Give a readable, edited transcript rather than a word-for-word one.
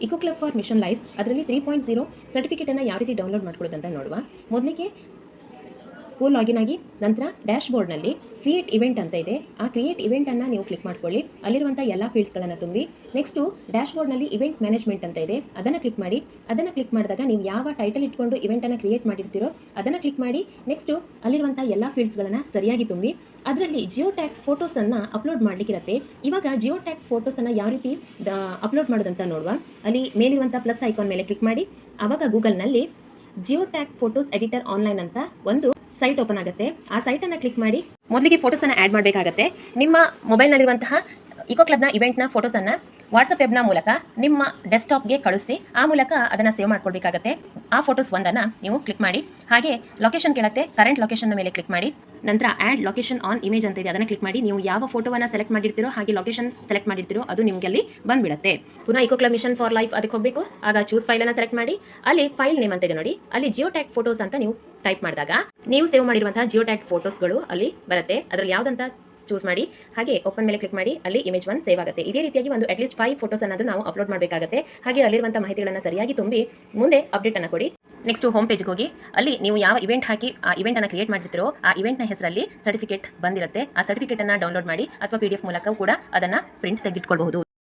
Eco club for mission life ಅದರಲ್ಲಿ 3.0 ಸರ್ಟಿಫಿಕೇಟನ್ನು ಯಾವ ರೀತಿ ಡೌನ್ಲೋಡ್ ಮಾಡ್ಕೊಳ್ಳೋದಂತ ನೋಡುವ. ಮೊದಲಿಗೆ ಸ್ಕೂಲ್ ಲಾಗಿನ್ ಆಗಿ ನಂತರ ಡ್ಯಾಶ್ ಬೋರ್ಡ್ನಲ್ಲಿ ಕ್ರಿಯೇಟ್ ಇವೆಂಟ್ ಅಂತ ಇದೆ. ಆ ಕ್ರಿಯೇಟ್ ಇವೆಂಟನ್ನು ನೀವು ಕ್ಲಿಕ್ ಮಾಡ್ಕೊಳ್ಳಿ. ಅಲ್ಲಿರುವಂಥ ಎಲ್ಲ ಫೀಲ್ಡ್ಸ್ಗಳನ್ನು ತುಂಬಿ ನೆಕ್ಸ್ಟು ಡ್ಯಾಶ್ ಬೋರ್ಡ್ನಲ್ಲಿ ಇವೆಂಟ್ ಮ್ಯಾನೇಜ್ಮೆಂಟ್ ಅಂತ ಇದೆ, ಅದನ್ನು ಕ್ಲಿಕ್ ಮಾಡಿ. ಅದನ್ನು ಕ್ಲಿಕ್ ಮಾಡಿದಾಗ ನೀವು ಯಾವ ಟೈಟಲ್ ಇಟ್ಕೊಂಡು ಇವೆಂಟನ್ನು ಕ್ರಿಯೇಟ್ ಮಾಡಿರ್ತೀರೋ ಅದನ್ನು ಕ್ಲಿಕ್ ಮಾಡಿ. ನೆಕ್ಸ್ಟು ಅಲ್ಲಿರುವಂಥ ಎಲ್ಲ ಫೀಲ್ಡ್ಸ್ಗಳನ್ನು ಸರಿಯಾಗಿ ತುಂಬಿ ಅದರಲ್ಲಿ ಜಿಯೋ ಟ್ಯಾಗ್ ಫೋಟೋಸನ್ನು ಅಪ್ಲೋಡ್ ಮಾಡಲಿಕ್ಕಿರುತ್ತೆ. ಇವಾಗ ಜಿಯೋ ಟ್ಯಾಗ್ ಫೋಟೋಸನ್ನು ಯಾವ ರೀತಿ ಅಪ್ಲೋಡ್ ಮಾಡೋದಂತ ನೋಡುವ. ಅಲ್ಲಿ ಮೇಲಿರುವಂಥ ಪ್ಲಸ್ ಐಕಾನ್ ಮೇಲೆ ಕ್ಲಿಕ್ ಮಾಡಿ. ಆವಾಗ ಗೂಗಲ್ನಲ್ಲಿ geo tag photos editor online ಅಂತ ಒಂದು ಸೈಟ್ ಓಪನ್ ಆಗುತ್ತೆ. ಆ ಸೈಟನ್ನು ಕ್ಲಿಕ್ ಮಾಡಿ ಮೊದಲಿಗೆ ಫೋಟೋಸನ್ನು ಆ್ಯಡ್ ಮಾಡಬೇಕಾಗತ್ತೆ. ನಿಮ್ಮ ಮೊಬೈಲ್ನಲ್ಲಿರುವಂತಹ ಇಕೋ ಕ್ಲಬ್ನ ಇವೆಂಟ್ನ ಫೋಟೋಸನ್ನು ವಾಟ್ಸಪ್ ವೆಬ್ನ ಮೂಲಕ ನಿಮ್ಮ ಡೆಸ್ಕ್ಟಾಪ್ಗೆ ಕಳಿಸಿ ಆ ಮೂಲಕ ಅದನ್ನು ಸೇವ್ ಮಾಡ್ಕೊಳ್ಬೇಕಾಗತ್ತೆ. ಆ ಫೋಟೋಸ್ ಒಂದನ್ನು ನೀವು ಕ್ಲಿಕ್ ಮಾಡಿ. ಹಾಗೆ ಲೊಕೇಶನ್ ಕೇಳುತ್ತೆ, ಕರೆಂಟ್ ಲೊಕೇಶನ್ನ ಮೇಲೆ ಕ್ಲಿಕ್ ಮಾಡಿ. ನಂತರ ಆ್ಯಡ್ ಲೊಕೇಶನ್ ಆನ್ ಇಮೇಜ್ ಅಂತ ಇದೆ, ಅದನ್ನು ಕ್ಲಿಕ್ ಮಾಡಿ. ನೀವು ಯಾವ ಫೋಟೋವನ್ನು ಸೆಲೆಕ್ಟ್ ಮಾಡಿರ್ತೀರೋ ಹಾಗೆ ಲೊಕೇಶನ್ ಸೆಲೆಕ್ಟ್ ಮಾಡಿರ್ತೀರೋ ಅದು ನಿಮಗೆ ಅಲ್ಲಿ ಬಂದ್ಬಿಡುತ್ತೆ. ಪುನಃ eco club mission for life ಅದಕ್ಕೆ ಹೋಗಬೇಕು. ಆಗ ಚೂಸ್ ಫೈಲನ್ನು ಸೆಲೆಕ್ಟ್ ಮಾಡಿ. ಅಲ್ಲಿ ಫೈಲ್ ನೇಮ್ ಅಂತ ಇದೆ ನೋಡಿ, ಅಲ್ಲಿ ಜಿಯೋ ಟ್ಯಾಗ್ ಫೋಟೋಸ್ ಅಂತ ನೀವು ಟೈಪ್ ಮಾಡಿದಾಗ ನೀವು ಸೇವ್ ಮಾಡಿರುವಂತಹ ಜಿಯೋ ಟ್ಯಾಗ್ ಫೋಟೋಸ್ಗಳು ಅಲ್ಲಿ ಬರುತ್ತೆ. ಅದರಲ್ಲಿ ಯಾವುದಂತ ಚೂಸ್ ಮಾಡಿ. ಹಾಗೆ ಓಪನ್ ಮೇಲೆ ಕ್ಲಿಕ್ ಮಾಡಿ. ಅಲ್ಲಿ ಇಮೇಜ್ 1 ಸೇವ್ ಆಗುತ್ತೆ. ಇದೇ ರೀತಿಯಾಗಿ ಒಂದು ಅಟ್ಲೀಸ್ಟ್ 5 ಫೋಟೋಸ್ ಅನ್ನೋದು ನಾವು ಅಪ್ಲೋಡ್ ಮಾಡಬೇಕಾಗುತ್ತೆ. ಹಾಗೆ ಅಲ್ಲಿರುವಂಥ ಮಾಹಿತಿಗಳನ್ನು ಸರಿಯಾಗಿ ತುಂಬಿ ಮುಂದೆ ಅಪ್ಡೇಟ್ ಅನ್ನು ಕೊಡಿ. ನೆಕ್ಸ್ಟ್ ಹೋಮ್ ಪೇಜ್ಗೆ ಹೋಗಿ ಅಲ್ಲಿ ನೀವು ಯಾವ ಇವೆಂಟ್ ಹಾಕಿ ಆ ಇವೆಂಟನ್ನು ಕ್ರಿಯೇಟ್ ಮಾಡಿರ್ತೀರೋ ಆ ಇವೆಂಟ್ನ ಹೆಸರಲ್ಲಿ ಸರ್ಟಿಫಿಕೇಟ್ ಬಂದಿರುತ್ತೆ. ಆ ಸರ್ಟಿಫಿಕೇಟನ್ನು ಡೌನ್ಲೋಡ್ ಮಾಡಿ ಅಥವಾ PDF ಮೂಲಕ ಕೂಡ ಅದನ್ನು ಪ್ರಿಂಟ್ ತೆಗೆದಿಟ್ಕೊಳ್ಬಹುದು.